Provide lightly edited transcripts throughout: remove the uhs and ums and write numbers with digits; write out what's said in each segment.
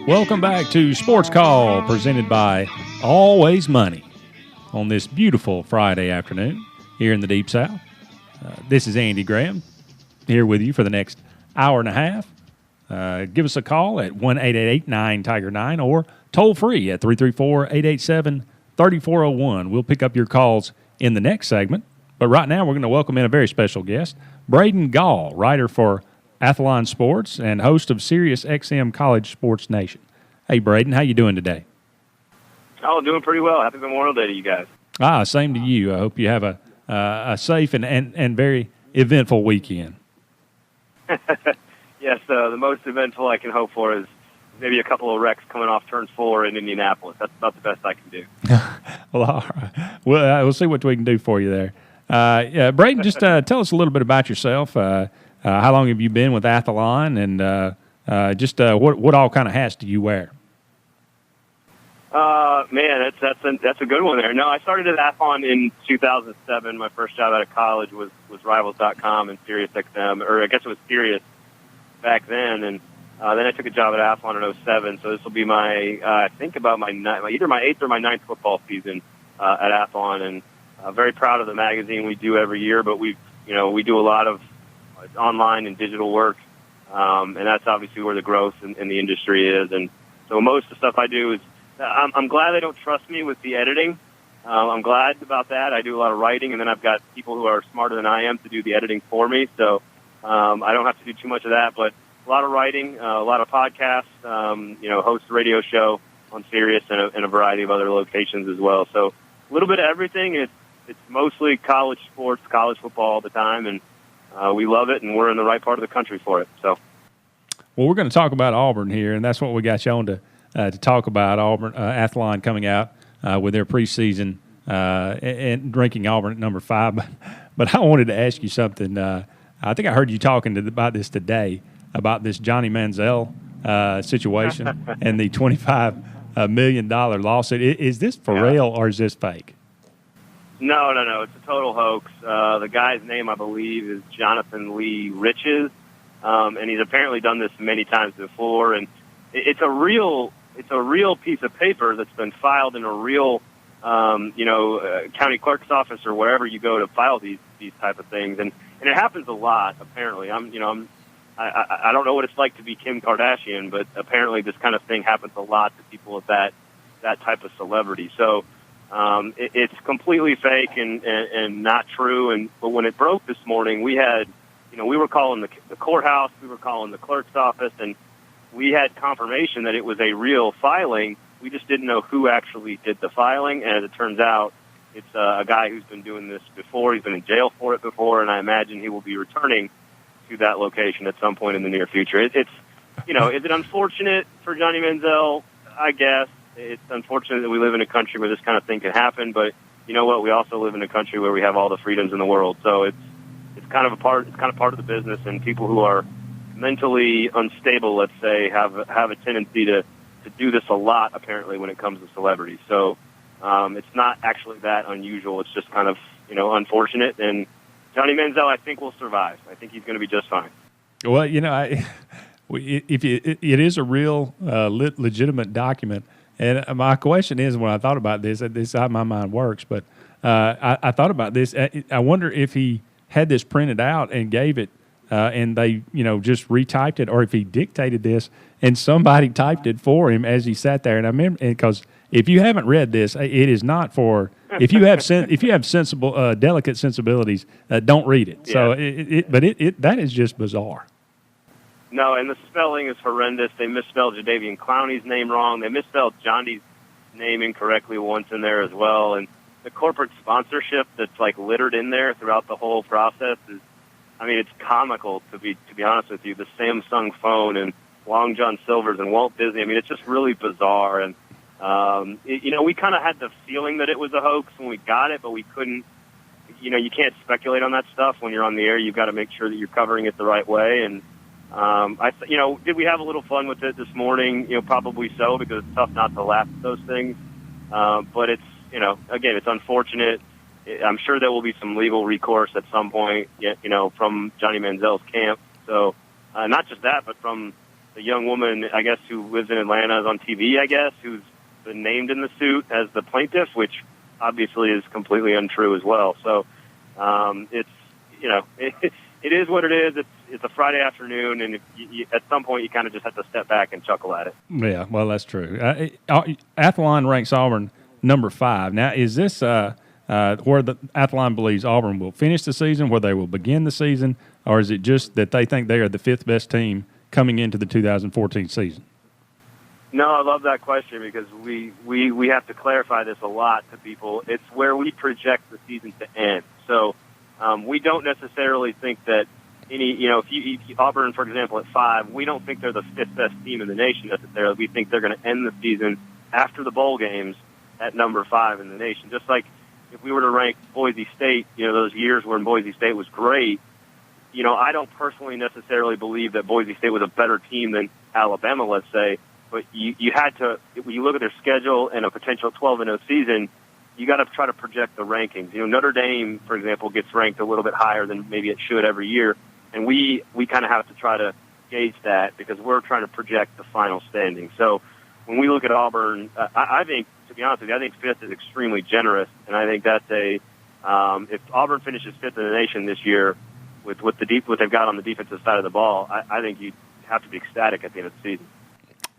Welcome back to Sports Call, presented by Always Money on this beautiful Friday afternoon here in the Deep South. This is Andy Graham here with you for the next hour and a half. Give us a call at 1-888-9-TIGER-9 or toll free at 334-887-3401. We'll pick up your calls in the next segment. But right now we're going to welcome in a very special guest, Braden Gall, writer for Athlon Sports and host of Sirius XM College Sports Nation. Hey, Braden, how you doing today? Oh, doing pretty well. Happy Memorial Day to you guys. Same to you. I hope you have a safe and very eventful weekend. Yes, the most eventful I can hope for is maybe a couple of wrecks coming off turn 4 in Indianapolis. That's about the best I can do. Well, all right. We'll see what we can do for you there. Braden, just tell us a little bit about yourself. How long have you been with Athlon, and what all kind of hats do you wear? Man, that's a good one there. No, I started at Athlon in 2007. My first job out of college was Rivals.com and Sirius XM, or I guess it was Sirius back then, and then I took a job at Athlon in 2007. So this will be my I think about either my 8th or my 9th football season at Athlon, and very proud of the magazine we do every year. But we do a lot of online and digital work, and that's obviously where the growth in the industry is. And so most of the stuff I do is, I'm glad they don't trust me with the editing. I'm glad about that. I do a lot of writing, and then I've got people who are smarter than I am to do the editing for me. So I don't have to do too much of that, but a lot of writing, a lot of podcasts, host a radio show on Sirius and a variety of other locations as well. So a little bit of everything. It's mostly college sports, college football all the time, and we love it, and we're in the right part of the country for it. So, well, we're going to talk about Auburn here, and that's what we got you on to talk about. Auburn Athlon coming out with their preseason and ranking Auburn at number 5. But I wanted to ask you something. I think I heard you talking about this today, about this Johnny Manziel situation and the $25 million lawsuit. Is this for real or is this fake? No. It's a total hoax. The guy's name, I believe, is Jonathan Lee Riches, and he's apparently done this many times before. And it's a real piece of paper that's been filed in a real, county clerk's office or wherever you go to file these type of things. And it happens a lot. Apparently, I don't know what it's like to be Kim Kardashian, but apparently this kind of thing happens a lot to people of that type of celebrity. So. It's completely fake and not true. But when it broke this morning, we had, we were calling the courthouse, we were calling the clerk's office, and we had confirmation that it was a real filing. We just didn't know who actually did the filing. And as it turns out, it's a guy who's been doing this before. He's been in jail for it before, and I imagine he will be returning to that location at some point in the near future. Is it unfortunate for Johnny Manziel? I guess. It's unfortunate that we live in a country where this kind of thing can happen, but you know what? We also live in a country where we have all the freedoms in the world. So it's kind of part of the business, and people who are mentally unstable, let's say, have a tendency to do this a lot, apparently, when it comes to celebrities. So it's not actually that unusual. It's just kind of, unfortunate. And Johnny Manziel, I think, will survive. I think he's going to be just fine. Well, it is a real legitimate document. And my question is, when I thought about this is how my mind works, but I thought about this. I wonder if he had this printed out and gave it and they, just retyped it, or if he dictated this and somebody typed it for him as he sat there. And I remember, because if you haven't read this, it is not for – if you have sensible, delicate sensibilities, don't read it. Yeah. So, that is just bizarre. No, and the spelling is horrendous. They misspelled Jadeveon Clowney's name wrong. They misspelled Johnny's name incorrectly once in there as well. And the corporate sponsorship that's littered in there throughout the whole process is, it's comical to be honest with you. The Samsung phone and Long John Silver's and Walt Disney. It's just really bizarre. And we kind of had the feeling that it was a hoax when we got it, but we couldn't. You can't speculate on that stuff when you're on the air. You've got to make sure that you're covering it the right way. And did we have a little fun with it this morning? Probably so, because it's tough not to laugh at those things. But it's, again, it's unfortunate. I'm sure there will be some legal recourse at some point, from Johnny Manziel's camp. So not just that, but from the young woman, I guess, who lives in Atlanta is on TV, I guess, who's been named in the suit as the plaintiff, which obviously is completely untrue as well. So it's, it is what it is. It's a Friday afternoon, and at some point you kind of just have to step back and chuckle at it. Yeah, well, that's true. Athlon ranks Auburn number 5. Now, is this where the Athlon believes Auburn will finish the season, where they will begin the season, or is it just that they think they are the 5th best team coming into the 2014 season? No, I love that question because we have to clarify this a lot to people. It's where we project the season to end. So we don't necessarily think that if Auburn, for example, at 5, we don't think they're the 5th best team in the nation necessarily. We think they're going to end the season after the bowl games at number 5 in the nation. Just like if we were to rank Boise State, those years when Boise State was great, I don't personally necessarily believe that Boise State was a better team than Alabama, let's say. But you had to, when you look at their schedule and a potential 12-0 season, you got to try to project the rankings. Notre Dame, for example, gets ranked a little bit higher than maybe it should every year, and we kind of have to try to gauge that because we're trying to project the final standing. So when we look at Auburn, I think, to be honest with you, I think 5th is extremely generous, and I think that's if Auburn finishes 5th in the nation this year with what they've got on the defensive side of the ball, I think you have to be ecstatic at the end of the season.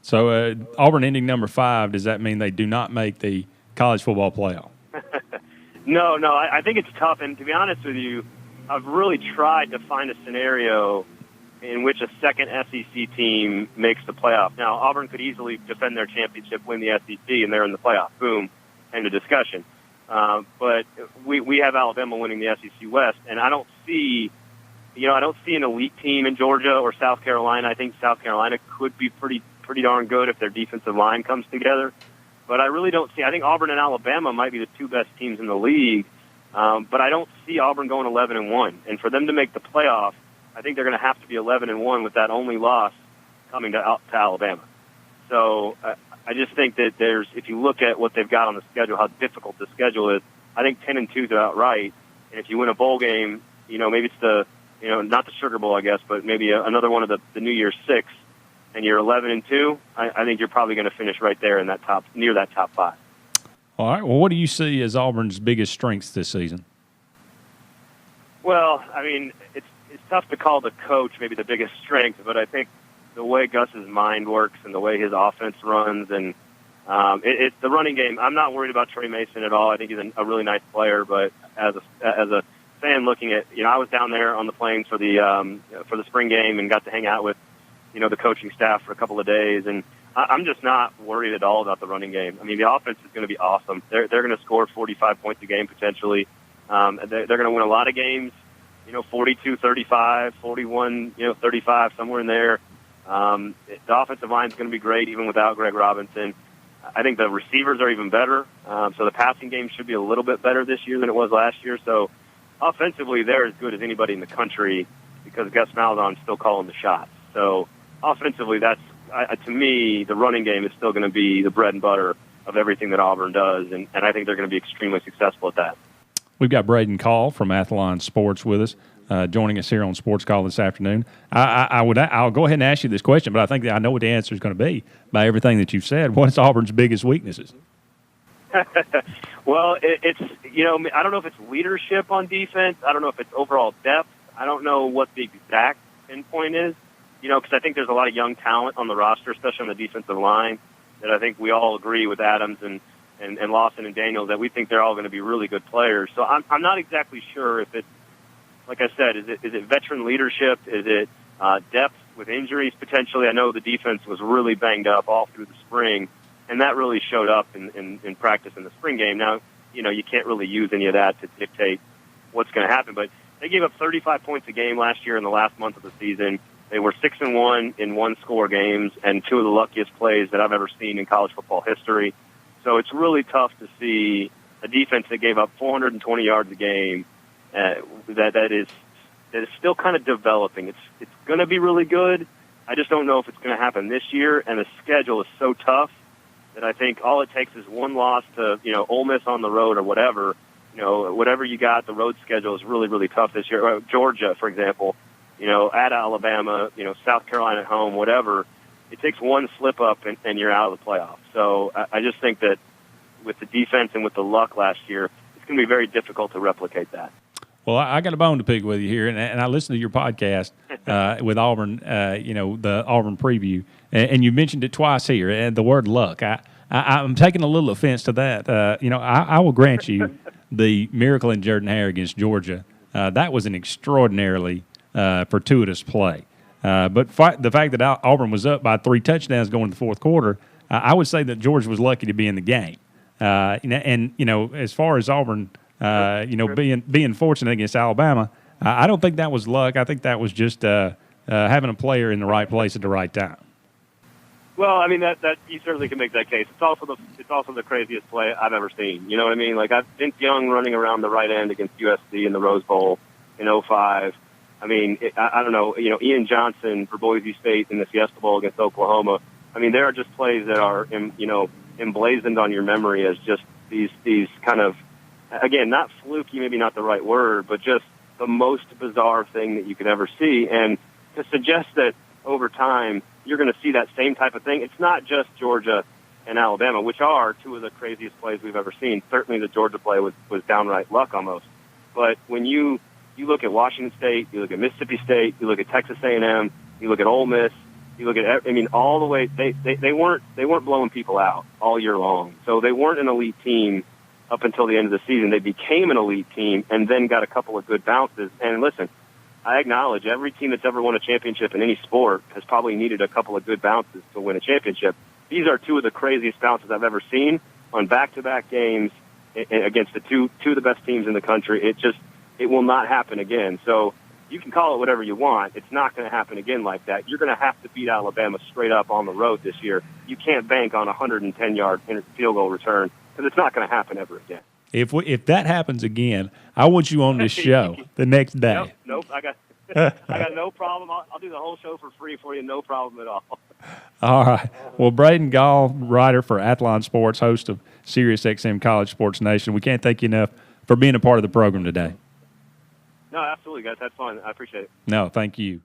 So Auburn ending number 5, does that mean they do not make the college football playoff? No, I think it's tough. And to be honest with you, I've really tried to find a scenario in which a second SEC team makes the playoff. Now, Auburn could easily defend their championship, win the SEC, and they're in the playoff. Boom, end of discussion. But we have Alabama winning the SEC West, and I don't see an elite team in Georgia or South Carolina. I think South Carolina could be pretty darn good if their defensive line comes together. But I really don't see – I think Auburn and Alabama might be the 2 best teams in the league, but I don't see Auburn going 11-1. And for them to make the playoff, I think they're going to have to be 11-1 with that only loss coming to Alabama. So I just think that if you look at what they've got on the schedule, how difficult the schedule is, I think 10-2 is about right. And if you win a bowl game, maybe it's not the Sugar Bowl, I guess, but maybe another one of the New Year's Six, and you're 11-2, I think you're probably going to finish right there in that near that top 5. All right. Well, what do you see as Auburn's biggest strengths this season? Well, I mean, it's tough to call the coach maybe the biggest strength, but I think the way Gus's mind works and the way his offense runs, and it's the running game. I'm not worried about Trey Mason at all. I think he's a really nice player, but as a fan looking at, I was down there on the plains for the spring game and got to hang out with the coaching staff for a couple of days, and I'm just not worried at all about the running game. I mean, the offense is going to be awesome. They're going to score 45 points a game potentially. They're going to win a lot of games, 42-35, 41-35, somewhere in there. The offensive line is going to be great even without Greg Robinson. I think the receivers are even better, so the passing game should be a little bit better this year than it was last year. So offensively, they're as good as anybody in the country because Gus Malzahn's still calling the shots. So offensively, to me, the running game is still going to be the bread and butter of everything that Auburn does, and I think they're going to be extremely successful at that. We've got Braden Gall from Athlon Sports with us, joining us here on Sportscall this afternoon. I'll go ahead and ask you this question, but I think that I know what the answer is going to be by everything that you've said. What's Auburn's biggest weaknesses? Well, it's I don't know if it's leadership on defense. I don't know if it's overall depth. I don't know what the exact endpoint is. Because I think there's a lot of young talent on the roster, especially on the defensive line, that I think we all agree with Adams and Lawson and Daniels that we think they're all going to be really good players. So I'm not exactly sure if it's, like I said, is it veteran leadership? Is it depth with injuries potentially? I know the defense was really banged up all through the spring, and that really showed up in practice in the spring game. Now, you can't really use any of that to dictate what's going to happen, but they gave up 35 points a game last year in the last month of the season. They were 6-1 in one-score games and 2 of the luckiest plays that I've ever seen in college football history. So it's really tough to see a defense that gave up 420 yards a game that is still kind of developing. It's going to be really good. I just don't know if it's going to happen this year, and the schedule is so tough that I think all it takes is one loss to Ole Miss on the road or whatever. Whatever you got, the road schedule is really, really tough this year. Georgia, for example. At Alabama, South Carolina at home, whatever. it takes one slip up and you're out of the playoffs. So I just think that with the defense and with the luck last year, it's going to be very difficult to replicate that. Well, I got a bone to pick with you here, and I listened to your podcast with Auburn, the Auburn preview, and you mentioned it twice here, and the word luck. I'm taking a little offense to that. I will grant you the miracle in Jordan-Hare against Georgia. That was an extraordinarily fortuitous play. But the fact that Auburn was up by 3 touchdowns going into the fourth quarter, I would say that Georgia was lucky to be in the game. As far as Auburn, being fortunate against Alabama, I don't think that was luck. I think that was just having a player in the right place at the right time. Well, I mean that you certainly can make that case. It's also the craziest play I've ever seen. You know what I mean? Like Vince Young running around the right end against USC in the Rose Bowl in 2005. I mean, I don't know. Ian Johnson for Boise State in the Fiesta Bowl against Oklahoma. I mean, there are just plays that are emblazoned on your memory as just these kind of, again, not fluky, maybe not the right word, but just the most bizarre thing that you could ever see. And to suggest that over time you're going to see that same type of thing, it's not just Georgia and Alabama, which are two of the craziest plays we've ever seen. Certainly the Georgia play was downright luck almost. But when you look at Washington State, you look at Mississippi State, you look at Texas A&M, you look at Ole Miss, you look at, all the way, they weren't blowing people out all year long. So they weren't an elite team up until the end of the season. They became an elite team and then got a couple of good bounces. And listen, I acknowledge every team that's ever won a championship in any sport has probably needed a couple of good bounces to win a championship. These are two of the craziest bounces I've ever seen on back-to-back games against the two of the best teams in the country. It will not happen again. So you can call it whatever you want. It's not going to happen again like that. You're going to have to beat Alabama straight up on the road this year. You can't bank on a 110-yard field goal return because it's not going to happen ever again. If that happens again, I want you on this show the next day. Nope. I got no problem. I'll do the whole show for free for you. No problem at all. All right. Well, Braden Gall, writer for Athlon Sports, host of Sirius XM College Sports Nation. We can't thank you enough for being a part of the program today. No, absolutely, guys. Had fun. I appreciate it. No, thank you.